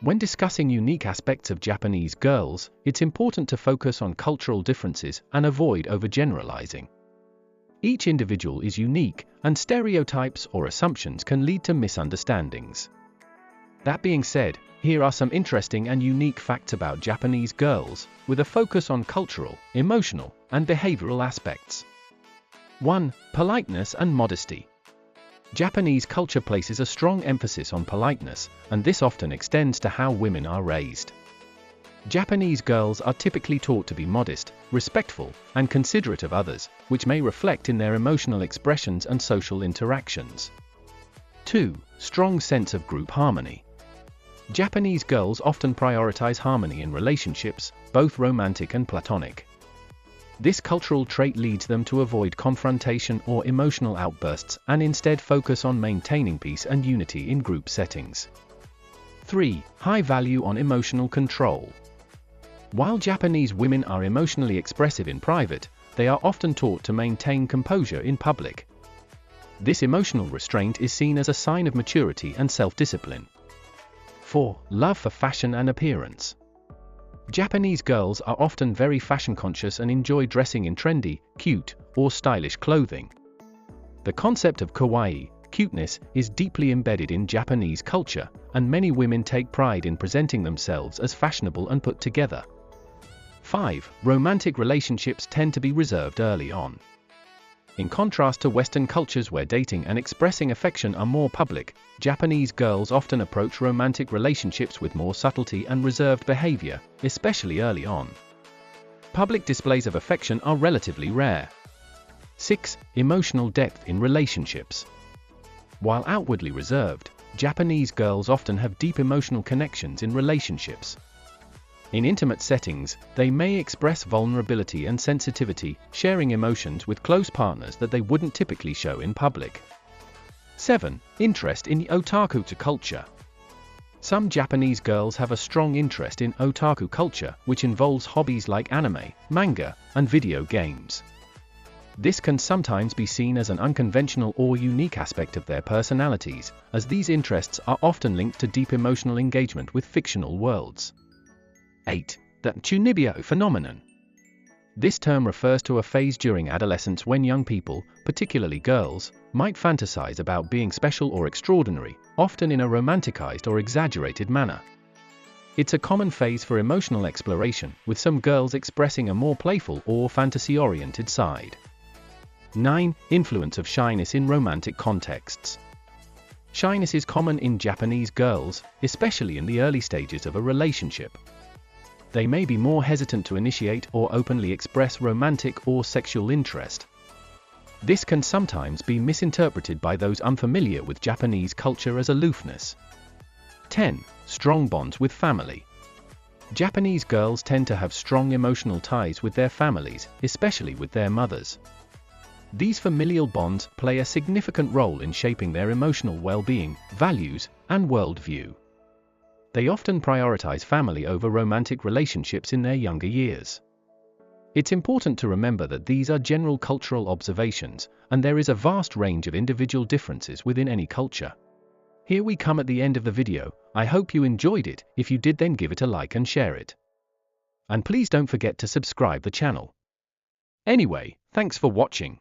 When discussing unique aspects of Japanese girls, it's important to focus on cultural differences and avoid overgeneralizing. Each individual is unique, and stereotypes or assumptions can lead to misunderstandings. That being said, here are some interesting and unique facts about Japanese girls, with a focus on cultural, emotional, and behavioral aspects. 1. Politeness and modesty. Japanese culture places a strong emphasis on politeness, and this often extends to how women are raised. Japanese girls are typically taught to be modest, respectful, and considerate of others, which may reflect in their emotional expressions and social interactions. 2. Strong sense of group harmony. Japanese girls often prioritize harmony in relationships, both romantic and platonic. This cultural trait leads them to avoid confrontation or emotional outbursts and instead focus on maintaining peace and unity in group settings. 3. High value on emotional control. While Japanese women are emotionally expressive in private, they are often taught to maintain composure in public. This emotional restraint is seen as a sign of maturity and self-discipline. 4. Love for fashion and appearance. Japanese girls are often very fashion-conscious and enjoy dressing in trendy, cute, or stylish clothing. The concept of kawaii, cuteness, is deeply embedded in Japanese culture, and many women take pride in presenting themselves as fashionable and put together. 5. Romantic relationships tend to be reserved early on. In contrast to Western cultures where dating and expressing affection are more public, Japanese girls often approach romantic relationships with more subtlety and reserved behavior, especially early on. Public displays of affection are relatively rare. 6. Emotional depth in relationships. While outwardly reserved, Japanese girls often have deep emotional connections in relationships. In intimate settings, they may express vulnerability and sensitivity, sharing emotions with close partners that they wouldn't typically show in public. 7. Interest in otaku culture. Some Japanese girls have a strong interest in otaku culture, which involves hobbies like anime, manga, and video games. This can sometimes be seen as an unconventional or unique aspect of their personalities, as these interests are often linked to deep emotional engagement with fictional worlds. 8. The chunibyo phenomenon. This term refers to a phase during adolescence when young people, particularly girls, might fantasize about being special or extraordinary, often in a romanticized or exaggerated manner. It's a common phase for emotional exploration, with some girls expressing a more playful or fantasy-oriented side. 9. Influence of shyness in romantic contexts. Shyness is common in Japanese girls, especially in the early stages of a relationship. They may be more hesitant to initiate or openly express romantic or sexual interest. This can sometimes be misinterpreted by those unfamiliar with Japanese culture as aloofness. 10. Strong bonds with family. Japanese girls tend to have strong emotional ties with their families, especially with their mothers. These familial bonds play a significant role in shaping their emotional well-being, values, and worldview. They often prioritize family over romantic relationships in their younger years. It's important to remember that these are general cultural observations, and there is a vast range of individual differences within any culture. Here we come at the end of the video. I hope you enjoyed it. If you did, then give it a like and share it. And please don't forget to subscribe the channel. Anyway, thanks for watching.